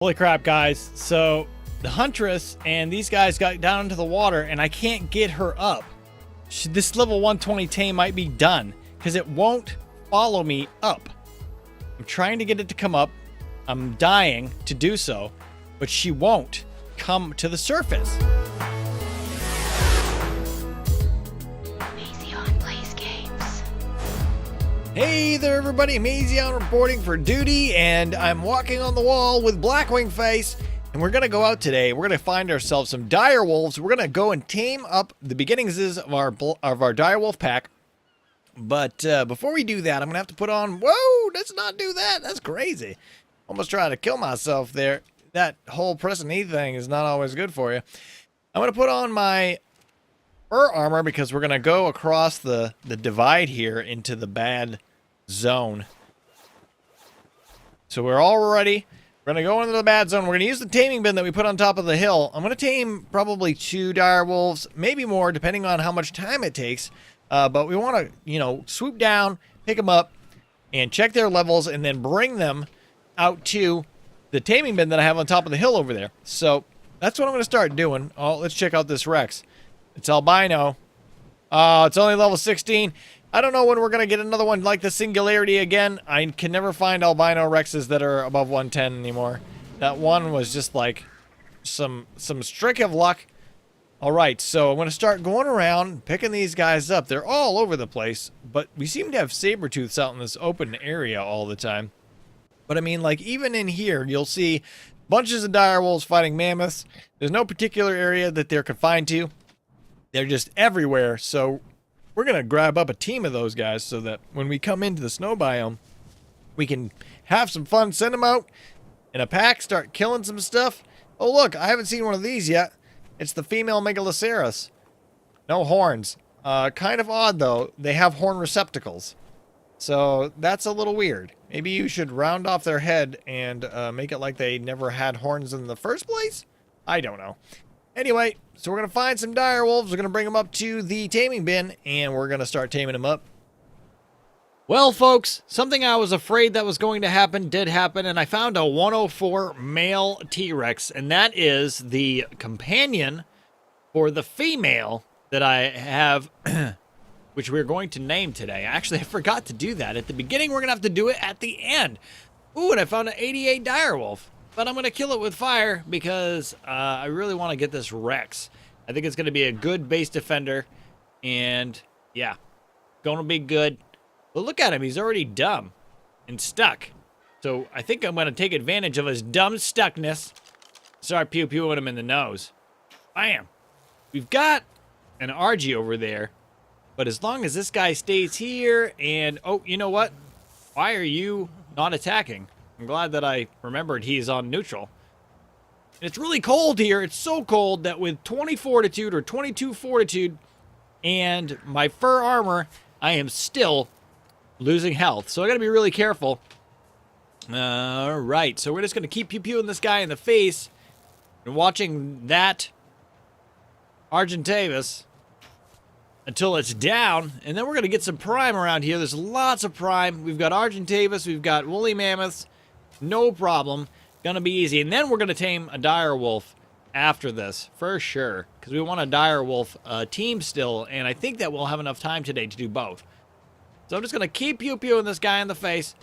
Holy crap, guys. So the huntress and these guys got down into the water and I can't get her up. This level 120 tame might be done because it won't follow me up. I'm trying to get it to come up. I'm dying to do so, but she won't come to the surface. Mazion plays games. Hey there, everybody. Mazion reporting for duty, and I'm walking on the wall with Blackwing Face, and we're going to go out today. We're going to find ourselves some direwolves. We're going to go and tame up the beginnings of our direwolf pack. But before we do that, I'm going to have to put on... Whoa, let's not do that. That's crazy. Almost trying to kill myself there. That whole pressing E thing is not always good for you. I'm going to put on my fur armor because we're going to go across the divide here into the bad zone. So we're all ready. We're going to go into the bad zone. We're going to use the taming bin that we put on top of the hill. I'm going to tame probably 2 direwolves, maybe more, depending on how much time it takes. But we want to, swoop down, pick them up, and check their levels, and then bring them out to the taming bin that I have on top of the hill over there. So that's what I'm going to start doing. Oh, let's check out this Rex. It's albino. It's only level 16. I don't know when we're going to get another one like the Singularity again. I can never find albino Rexes that are above 110 anymore. That one was just like some streak of luck. All right, so I'm going to start going around, picking these guys up. They're all over the place, but we seem to have saber-tooths out in this open area all the time. But I mean, like, even in here, you'll see bunches of direwolves fighting mammoths. There's no particular area that they're confined to. They're just everywhere, so we're going to grab up a team of those guys so that when we come into the snow biome, we can have some fun, send them out in a pack, start killing some stuff. Oh, look, I haven't seen one of these yet. It's the female Megaloceros. No horns. Kind of odd, though. They have horn receptacles. So that's a little weird. Maybe you should round off their head and make it like they never had horns in the first place? I don't know. Anyway, so we're going to find some direwolves. We're going to bring them up to the taming bin, and we're going to start taming them up. Well, folks, something I was afraid that was going to happen did happen, and I found a 104 male T-Rex, and that is the companion for the female that I have, which we're going to name today. Actually, I forgot to do that. At the beginning, we're going to have to do it at the end. Ooh, and I found an 88 direwolf, but I'm going to kill it with fire because I really want to get this Rex. I think it's going to be a good base defender, and yeah, going to be good. But look at him, he's already dumb and stuck. So I think I'm going to take advantage of his dumb stuckness. Start pew-pewing him in the nose. Bam! We've got an RG over there. But as long as this guy stays here and... Oh, you know what? Why are you not attacking? I'm glad that I remembered he's on neutral. It's really cold here. It's so cold that with 20 fortitude or 22 fortitude and my fur armor, I am still losing health, so I gotta be really careful. Alright, so we're just gonna keep pew-pewing this guy in the face and watching that Argentavis until it's down, and then we're gonna get some prime around here. There's lots of prime. We've got Argentavis, we've got woolly mammoths, no problem. Gonna be easy, and then we're gonna tame a direwolf after this, for sure, because we want a direwolf team still, and I think that we'll have enough time today to do both. So I'm just going to keep pew-pewing this guy in the face.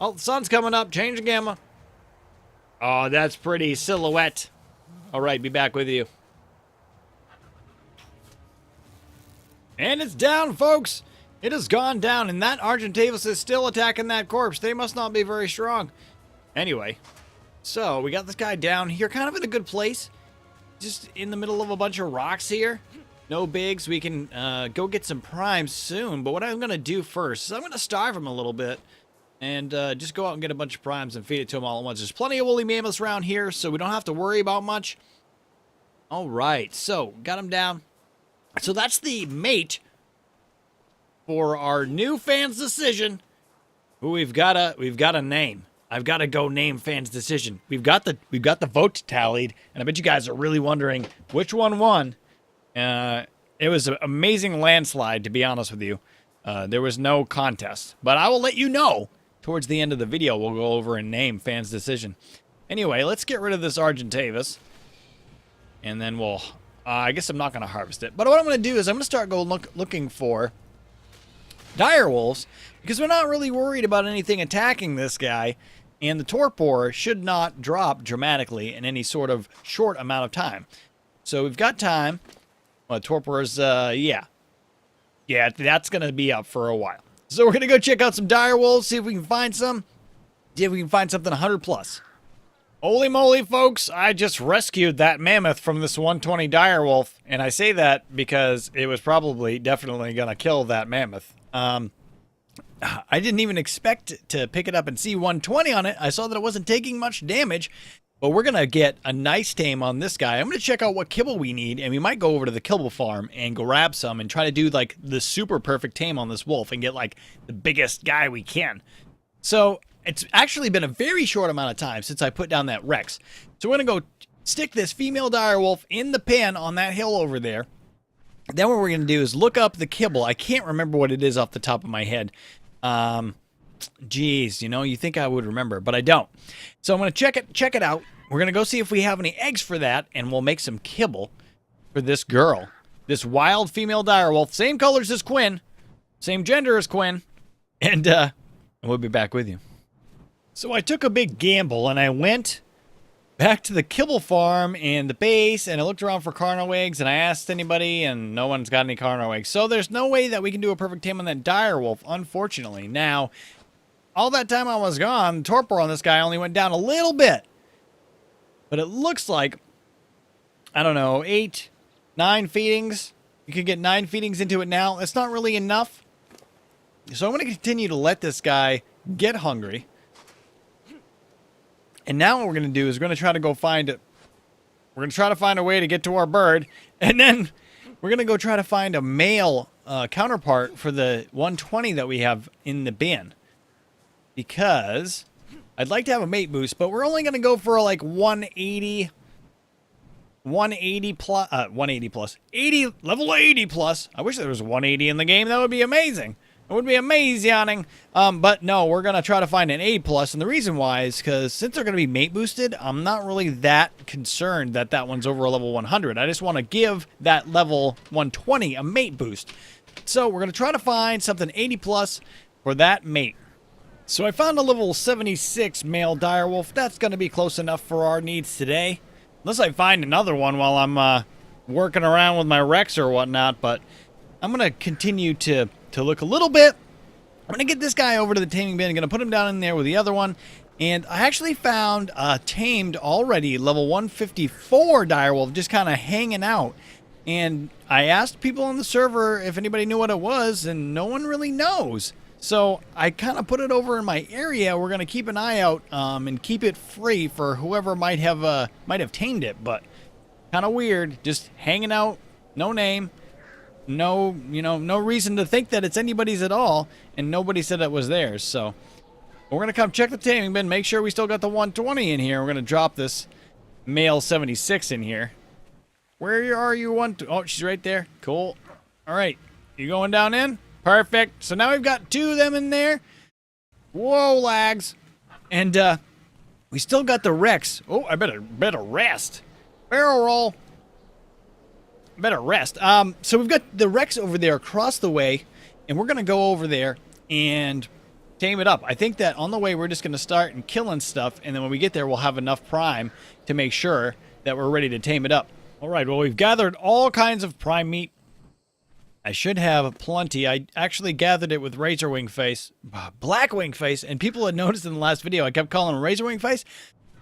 Oh, the sun's coming up. Change the gamma. Oh, that's pretty silhouette. All right, be back with you. And it's down, folks. It has gone down, and that Argentavis is still attacking that corpse. They must not be very strong. Anyway, so we got this guy down here, kind of in a good place. Just in the middle of a bunch of rocks here. No bigs. We can go get some primes soon. But what I'm going to do first is I'm going to starve him a little bit. And just go out and get a bunch of primes and feed it to him all at once. There's plenty of woolly mammoths around here, so we don't have to worry about much. All right. So, got him down. So that's the mate for our new fan's decision. Who we've got a name. I've got to go name fan's decision. We've got the vote tallied, and I bet you guys are really wondering which one won. It was an amazing landslide, to be honest with you. There was no contest. But I will let you know towards the end of the video. We'll go over and name fan's decision. Anyway, let's get rid of this Argentavis. And then we'll... I guess I'm not going to harvest it. But what I'm going to do is I'm going to start looking for direwolves, because we're not really worried about anything attacking this guy. And the torpor should not drop dramatically in any sort of short amount of time. So we've got time. Well, torpor's, yeah. Yeah, that's going to be up for a while. So we're going to go check out some direwolves, see if we can find some. See if we can find something 100 plus. Holy moly, folks, I just rescued that mammoth from this 120 direwolf. And I say that because it was definitely going to kill that mammoth. I didn't even expect to pick it up and see 120 on it. I saw that it wasn't taking much damage. But we're going to get a nice tame on this guy. I'm going to check out what kibble we need, and we might go over to the kibble farm and grab some and try to do, like, the super perfect tame on this wolf and get, like, the biggest guy we can. So, it's actually been a very short amount of time since I put down that Rex. So, we're going to go stick this female direwolf in the pen on that hill over there. Then what we're going to do is look up the kibble. I can't remember what it is off the top of my head. Geez, you know, you think I would remember, but I don't. So I'm going to check it out. We're going to go see if we have any eggs for that, and we'll make some kibble for this girl. This wild female direwolf, same colors as Quinn, same gender as Quinn, and we'll be back with you. So I took a big gamble, and I went back to the kibble farm and the base, and I looked around for carno eggs, and I asked anybody, and no one's got any carno eggs. So there's no way that we can do a perfect tame on that direwolf, unfortunately. Now, all that time I was gone, the torpor on this guy only went down a little bit. But it looks like, I don't know, 8, 9 feedings. You could get 9 feedings into it now. It's not really enough. So I'm going to continue to let this guy get hungry. And now what we're going to do is we're going to try to go find it. We're going to try to find a way to get to our bird. And then we're going to go try to find a male counterpart for the 120 that we have in the bin. Because I'd like to have a mate boost, but we're only going to go for like 180 plus, 180 plus, 80, level 80 plus. I wish there was 180 in the game. That would be amazing. It would be amazing. But no, we're going to try to find an 80 plus. And the reason why is because since they're going to be mate boosted, I'm not really that concerned that that one's over a level 100. I just want to give that level 120 a mate boost. So we're going to try to find something 80 plus for that mate. So I found a level 76 male direwolf. That's going to be close enough for our needs today. Unless I find another one while I'm working around with my Rex or whatnot. But I'm going to continue to look a little bit. I'm going to get this guy over to the taming bin. I'm going to put him down in there with the other one. And I actually found a tamed already level 154 direwolf just kind of hanging out. And I asked people on the server if anybody knew what it was, and no one really knows. So I kind of put it over in my area. We're going to keep an eye out and keep it free for whoever might have tamed it. But kind of weird, just hanging out, no name, no reason to think that it's anybody's at all, and nobody said it was theirs. So we're going to come check the taming bin, make sure we still got the 120 in here. We're going to drop this male 76 in here. Where are you? Oh, she's right there. Cool. All right, you going down in? Perfect. So now we've got 2 of them in there. Whoa, lags. And we still got the Rex. Oh, I better rest. Barrel roll. Better rest. So we've got the Rex over there across the way, and we're going to go over there and tame it up. I think that on the way we're just going to start and killing stuff, and then when we get there we'll have enough prime to make sure that we're ready to tame it up. All right, well, we've gathered all kinds of prime meat. I should have plenty. I actually gathered it with Razorwing Face, Blackwing Face, and people had noticed in the last video I kept calling him Razorwing Face.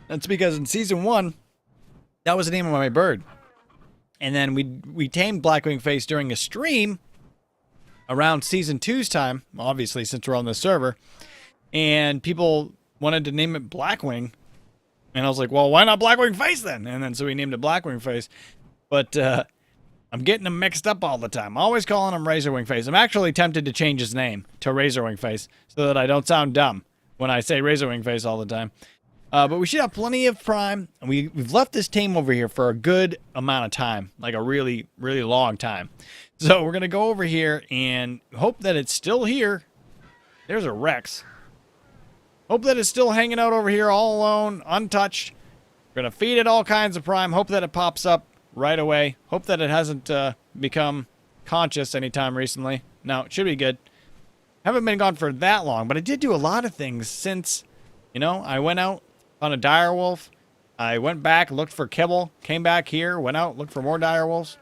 That's because in Season 1, that was the name of my bird. And then we tamed Blackwing Face during a stream around Season 2's time, obviously, since we're on the server. And people wanted to name it Blackwing. And I was like, well, why not Blackwing Face then? And then so we named it Blackwing Face. But I'm getting them mixed up all the time. Always calling him Razorwing Face. I'm actually tempted to change his name to Razorwing Face so that I don't sound dumb when I say Razorwing Face all the time. But we should have plenty of prime. And we've left this tame over here for a good amount of time. Like a really, really long time. So we're going to go over here and hope that it's still here. There's a Rex. Hope that it's still hanging out over here all alone, untouched. We're going to feed it all kinds of prime. Hope that it pops up right away. Hope that it hasn't become conscious anytime recently. No, it should be good. Haven't been gone for that long, but I did do a lot of things since, you know, I went out on a direwolf. I went back, looked for kibble, came back here, went out, looked for more direwolves.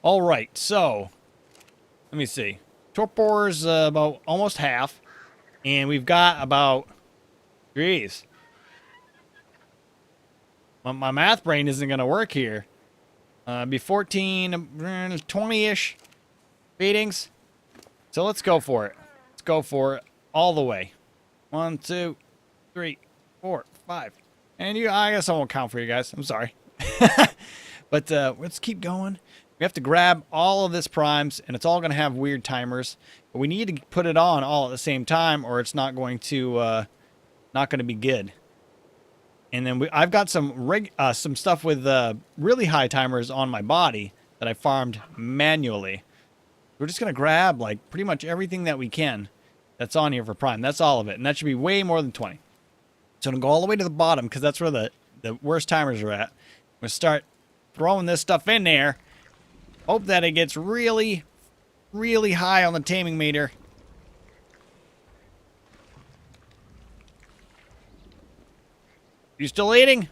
All right, so let me see. Torpor's about almost half, and we've got about, geez, my math brain isn't going to work here. Be 14, 20-ish feedings. So let's go for it. Let's go for it all the way. 1, 2, 3, 4, 5. And I guess I won't count for you guys. I'm sorry. But let's keep going. We have to grab all of this primes, and it's all going to have weird timers. But we need to put it on all at the same time, or it's not going to be good. And then I've got some stuff with really high timers on my body that I farmed manually. We're just going to grab like pretty much everything that we can that's on here for prime. That's all of it, and that should be way more than 20. So I'm going to go all the way to the bottom because that's where the worst timers are at. I'm going to start throwing this stuff in there. Hope that it gets really, really high on the taming meter. You still eating?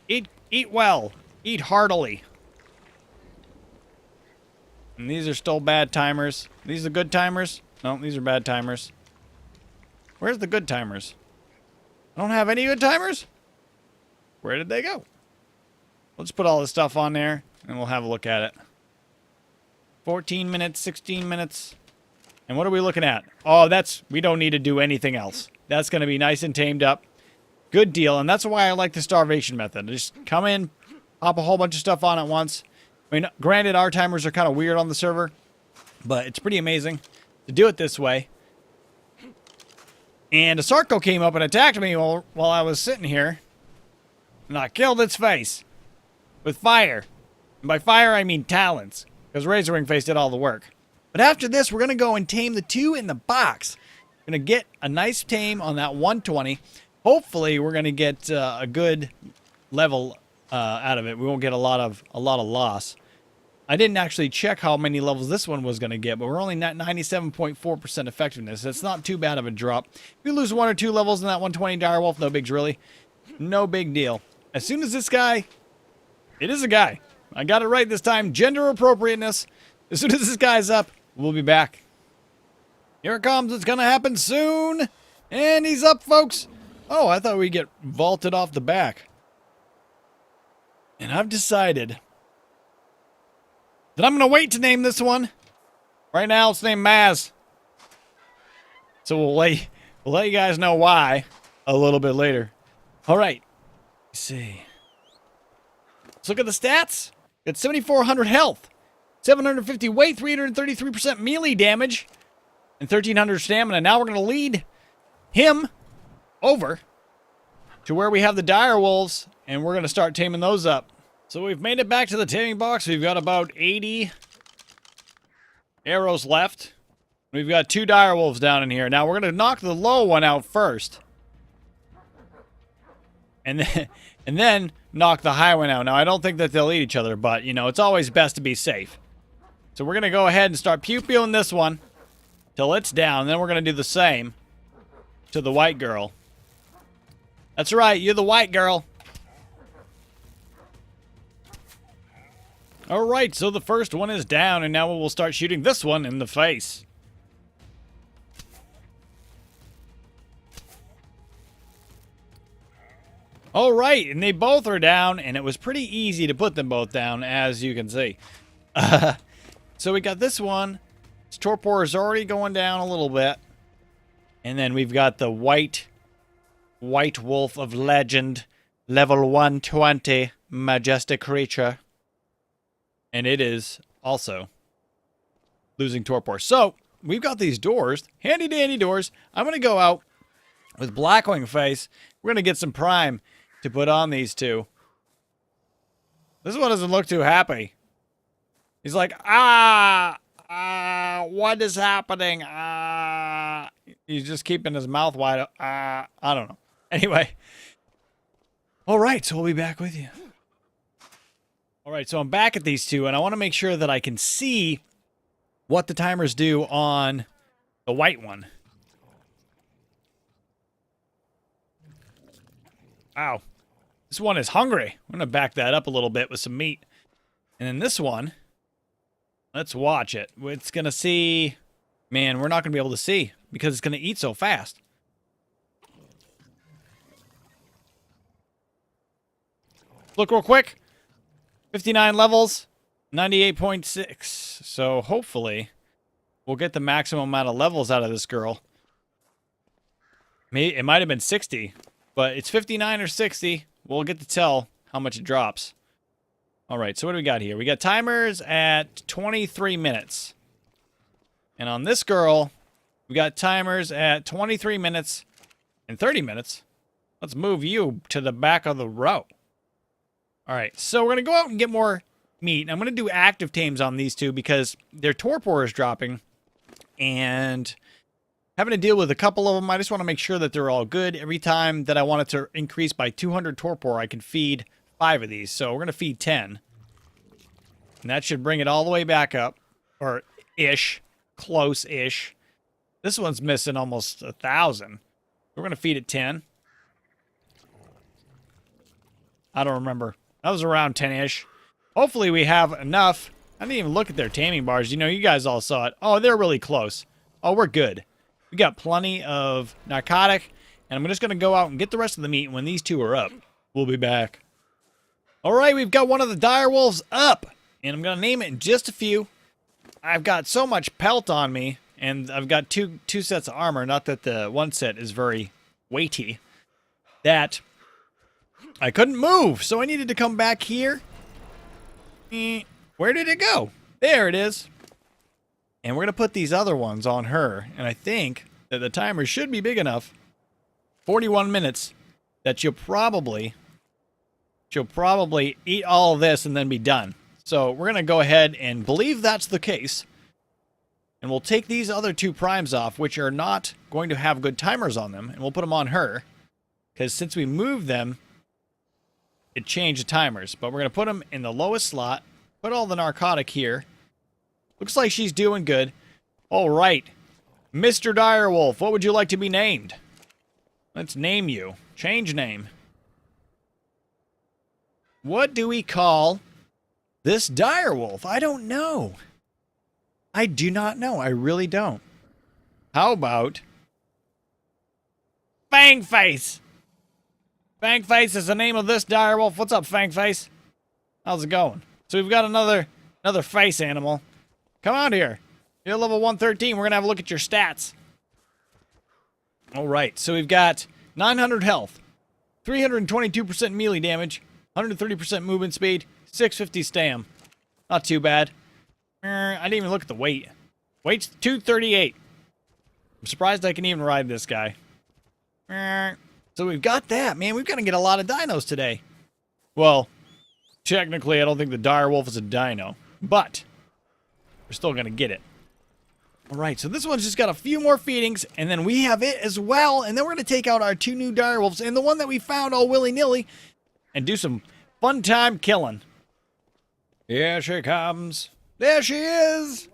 Eat well. Eat heartily. And these are still bad timers. These are good timers? No, these are bad timers. Where's the good timers? I don't have any good timers? Where did they go? Let's put all this stuff on there, and we'll have a look at it. 14 minutes, 16 minutes. And what are we looking at? Oh, we don't need to do anything else. That's going to be nice and tamed up. Good deal, and that's why I like the starvation method. Just come in, pop a whole bunch of stuff on at once. I mean, granted, our timers are kind of weird on the server, but it's pretty amazing to do it this way. And a Sarco came up and attacked me while I was sitting here, and I killed its face with fire. And by fire, I mean talons, because Razorwing Face did all the work. But after this, we're going to go and tame the 2 in the box. We're going to get a nice tame on that 120. Hopefully, we're going to get a good level out of it. We won't get a lot of loss. I didn't actually check how many levels this one was going to get, but we're only at 97.4% effectiveness. It's not too bad of a drop. If we lose 1 or 2 levels in that 120 direwolf, no bigs really. No big deal. As soon as this guy, it is a guy. I got it right this time. Gender appropriateness. As soon as this guy's up, we'll be back. Here it comes. It's going to happen soon. And he's up, folks. Oh, I thought we'd get vaulted off the back. And I've decided that I'm going to wait to name this one. Right now, it's named Maz. So we'll let you guys know why a little bit later. All right. Let's see. Let's look at the stats. Got 7,400 health, 750 weight, 333% melee damage, and 1,300 stamina. Now we're going to lead him over to where we have the direwolves, and we're going to start taming those up. So we've made it back to the taming box. We've got about 80 arrows left. We've got 2 direwolves down in here. Now we're going to knock the low one out first. And then knock the high one out. Now, I don't think that they'll eat each other, but, you know, it's always best to be safe. So we're going to go ahead and start pew-pewing this one till it's down. Then we're going to do the same to the white girl. That's right, you're the white girl. All right, so the first one is down, and now we'll start shooting this one in the face. All right, and they both are down, and it was pretty easy to put them both down, as you can see. So we got this one. Its torpor is already going down a little bit. And then we've got the white wolf of legend, level 120, majestic creature. And it is also losing torpor. So we've got these doors, handy dandy doors. I'm going to go out with Blackwing Face. We're going to get some prime to put on these 2. This one doesn't look too happy. He's like, what is happening? He's just keeping his mouth wide open. I don't know. Anyway. All right, so we'll be back with you. All right, so I'm back at these two, and I want to make sure that I can see what the timers do on the white one. Wow. This one is hungry. I'm going to back that up a little bit with some meat. And then this one, let's watch it. It's going to see... Man, we're not going to be able to see because it's going to eat so fast. Look real quick. 59 levels, 98.6. So hopefully we'll get the maximum amount of levels out of this girl. Maybe it might have been 60, but it's 59 or 60. We'll get to tell how much it drops. All right, so what do we got here? We got timers at 23 minutes. And on this girl, we got timers at 23 minutes and 30 minutes. Let's move you to the back of the row. All right, so we're going to go out and get more meat. I'm going to do active tames on these two because their torpor is dropping. And having to deal with a couple of them, I just want to make sure that they're all good. Every time that I want it to increase by 200 torpor, I can feed 5 of these. So we're going to feed 10. And that should bring it all the way back up. Or ish. Close-ish. This one's missing almost 1,000. We're going to feed it 10. I don't remember. That was around 10-ish. Hopefully we have enough. I didn't even look at their taming bars. You know, you guys all saw it. Oh, they're really close. Oh, we're good. We got plenty of narcotic. And I'm just going to go out and get the rest of the meat. And when these two are up, we'll be back. All right, we've got one of the direwolves up. And I'm going to name it in just a few. I've got so much pelt on me. And I've got two sets of armor. Not that the one set is very weighty. That I couldn't move. So I needed to come back here. Where did it go? There it is. And we're going to put these other ones on her. And I think that the timer should be big enough. 41 minutes. That she'll probably eat all of this and then be done. So we're going to go ahead and believe that's the case. And we'll take these other 2 primes off, which are not going to have good timers on them. And we'll put them on her. Because since we moved them, it changed the timers. But we're going to put them in the lowest slot. Put all the narcotic here. Looks like she's doing good. All right. Mr. Direwolf, what would you like to be named? Let's name you. Change name. What do we call this direwolf? I don't know. I do not know. I really don't. How about Fangface? Fangface is the name of this direwolf. What's up, Fangface? How's it going? So we've got another face animal. Come out here. You're level 113. We're going to have a look at your stats. All right. So we've got 900 health, 322% melee damage, 130% movement speed, 650 stam. Not too bad. I didn't even look at the weight. Weight's 238. I'm surprised I can even ride this guy. So we've got that, man. We've got to get a lot of dinos today. Well, technically, I don't think the direwolf is a dino, but we're still going to get it. All right, so this one's just got a few more feedings, and then we have it as well, and then we're going to take out our 2 new direwolves and the one that we found all willy-nilly and do some fun time killing. Here she comes. There she is.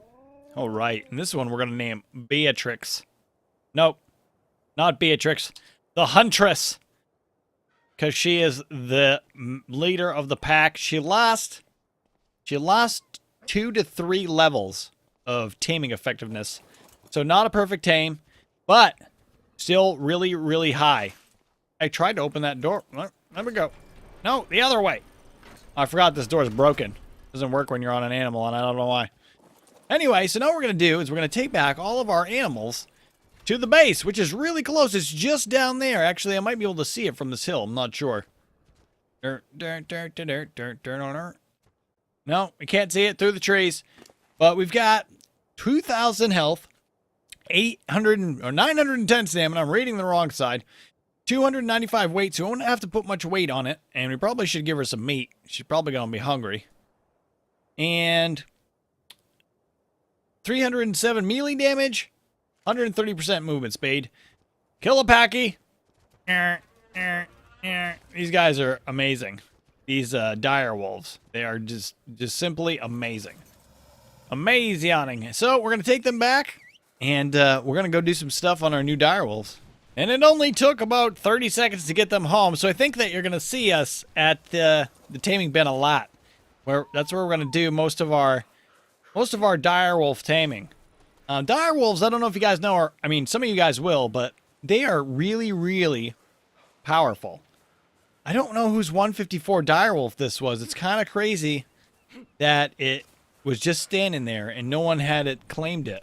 All right, and this one we're going to name Beatrix. Nope, not Beatrix. The Huntress. Because she is the leader of the pack. She lost 2 to 3 levels of taming effectiveness. So not a perfect tame, but still really, really high. I tried to open that door. Let me go. No, the other way. I forgot this door is broken. Doesn't work when you're on an animal, and I don't know why. Anyway, so now what we're going to do is we're going to take back all of our animals to the base, which is really close. It's just down there. Actually, I might be able to see it from this hill. I'm not sure. No, we can't see it through the trees. But we've got 2,000 health, 910 stamina. I'm reading the wrong side. 295 weight, so we won't have to put much weight on it. And we probably should give her some meat. She's probably going to be hungry. And 307 melee damage, 130% movement speed. Kill a packy. These guys are amazing. These direwolves. They are just simply amazing. Amazing. So we're going to take them back. And we're going to go do some stuff on our new direwolves. And it only took about 30 seconds to get them home. So I think that you're going to see us at the taming bin a lot. That's where we're going to do most of our direwolf taming. Direwolves, I don't know if you guys know, or I mean, some of you guys will, but they are really, really powerful. I don't know whose 154 direwolf this was. It's kind of crazy that it was just standing there and no one had it claimed it.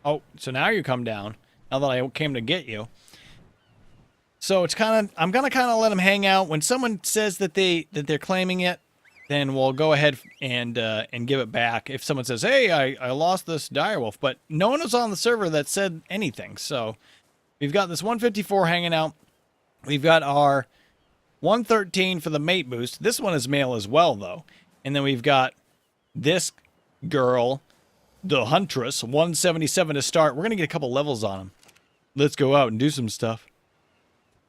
Oh, so now you come down. Now that I came to get you. So it's kind of, I'm gonna kind of let them hang out. When someone says that they're claiming it, then we'll go ahead and give it back. If someone says, "Hey, I lost this direwolf," but no one was on the server that said anything. So we've got this 154 hanging out. We've got our 113 for the mate boost. This one is male as well, though. And then we've got this girl, the Huntress, 177 to start. We're gonna get a couple levels on them. Let's go out and do some stuff.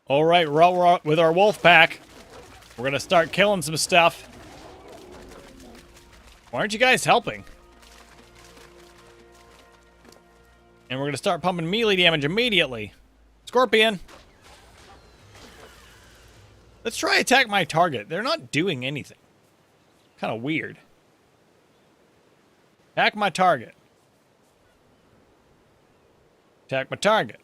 All right, we're out with our wolf pack. We're gonna start killing some stuff. Why aren't you guys helping? And we're gonna start pumping melee damage immediately. Scorpion. Let's try attack my target. They're not doing anything. Kind of weird. Attack my target. Attack my target.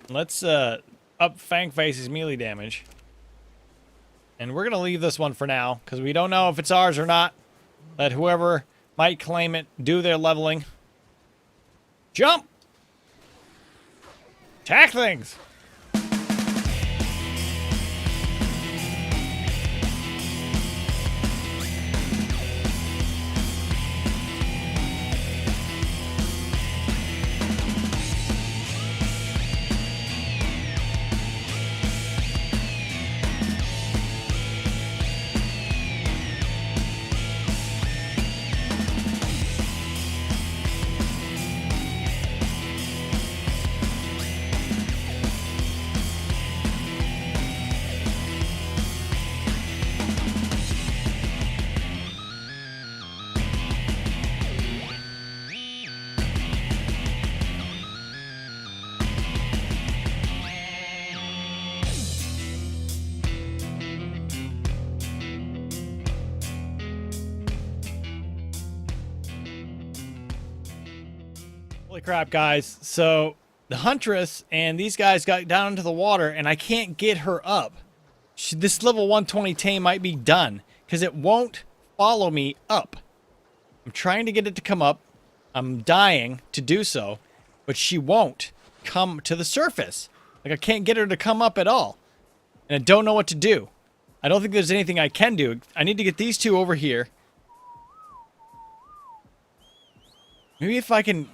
Let's up Fangface's melee damage. And we're going to leave this one for now, because we don't know if it's ours or not. Let whoever might claim it do their leveling. Jump! Attack things! Holy crap, guys. So the Huntress and these guys got down into the water and I can't get her up. This level 120 tame might be done because it won't follow me up. I'm trying to get it to come up. I'm dying to do so, but she won't come to the surface. Like, I can't get her to come up at all. And I don't know what to do. I don't think there's anything I can do. I need to get these two over here. Maybe if I can,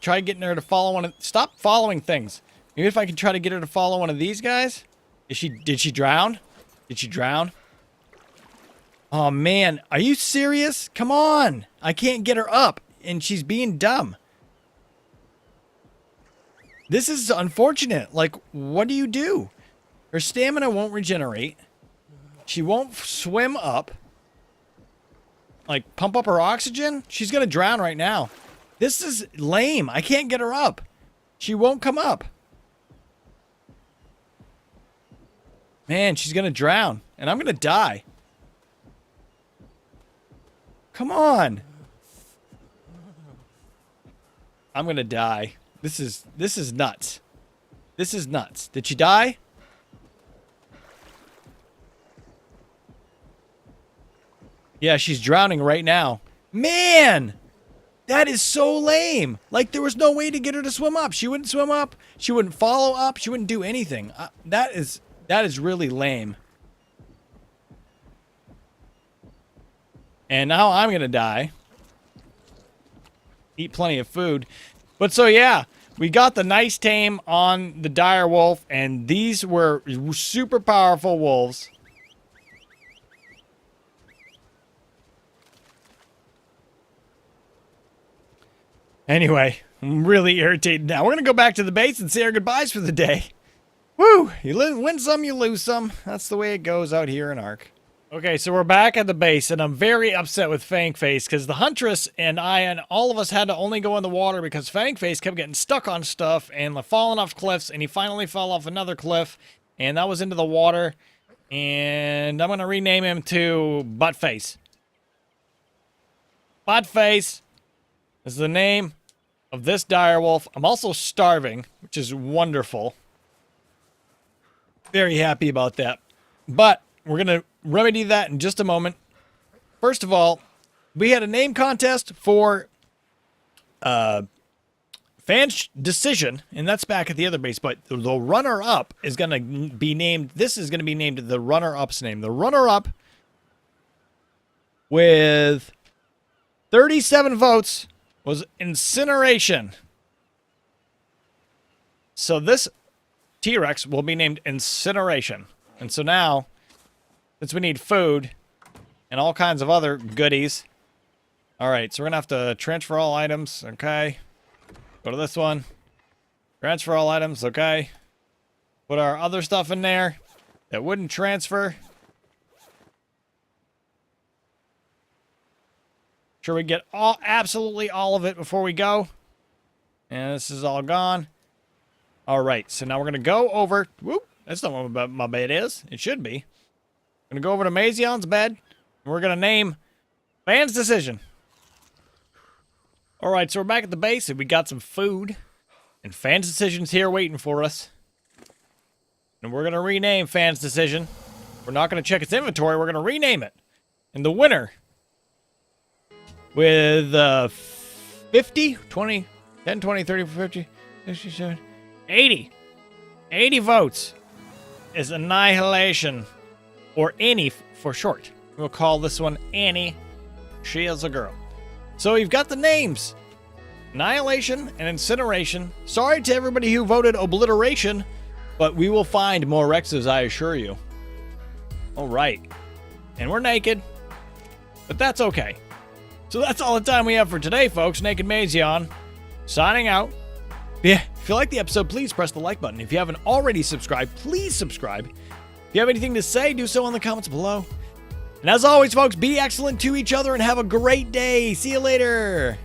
try getting her to follow one of, stop following things. Maybe if I can try to get her to follow one of these guys. Did she drown? Did she drown? Oh man, are you serious? Come on. I can't get her up and she's being dumb. This is unfortunate. Like, what do you do? Her stamina won't regenerate. She won't swim up. Like, pump up her oxygen? She's gonna drown right now. This is lame. I can't get her up. She won't come up. Man, she's gonna drown. And I'm gonna die. Come on. I'm gonna die. This is nuts. This is nuts. Did she die? Yeah, she's drowning right now. Man! That is so lame. Like, there was no way to get her to swim up. She wouldn't swim up. She wouldn't follow up. She wouldn't do anything. That is really lame. And now I'm gonna die. Eat plenty of food. But so yeah, we got the nice tame on the direwolf, and these were super powerful wolves. Anyway, I'm really irritated now. We're going to go back to the base and say our goodbyes for the day. Woo! You win some, you lose some. That's the way it goes out here in ARK. Okay, so we're back at the base, and I'm very upset with Fangface because the Huntress and I and all of us had to only go in the water because Fangface kept getting stuck on stuff and falling off cliffs, and he finally fell off another cliff, and that was into the water, and I'm going to rename him to Buttface. Buttface is the name of this direwolf. I'm also starving, which is wonderful. Very happy about that. But we're going to remedy that in just a moment. First of all, we had a name contest for Fan's Decision, and that's back at the other base, but the runner-up is going to be named, this is going to be named the runner-up's name. The runner-up with 37 votes was Incineration. So this T-Rex will be named Incineration. And so now, since we need food and all kinds of other goodies. Alright, so we're going to have to transfer all items, okay. Go to this one. Transfer all items, okay. Put our other stuff in there that wouldn't transfer. Sure we get absolutely all of it before we go. And this is all gone. Alright, so now we're going to go over... Whoop, that's not what my bed is. It should be. I'm going to go over to Mazion's bed. And we're going to name Fan's Decision. Alright, so we're back at the base and we got some food. And Fan's Decision's here waiting for us. And we're going to rename Fan's Decision. We're not going to check its inventory. We're going to rename it. And the winner with 50, 20, 10, 20, 30, 50, 67, 80 votes is Annihilation, or Annie for short. We'll call this one Annie. She is a girl. So we've got the names. Annihilation and Incineration. Sorry to everybody who voted Obliteration, but we will find more Rexes, I assure you. Alright. And we're naked, but that's okay. So that's all the time we have for today, folks. Naked Mazion, signing out. Yeah, if you like the episode, please press the like button. If you haven't already subscribed, please subscribe. If you have anything to say, do so in the comments below. And as always, folks, be excellent to each other and have a great day. See you later.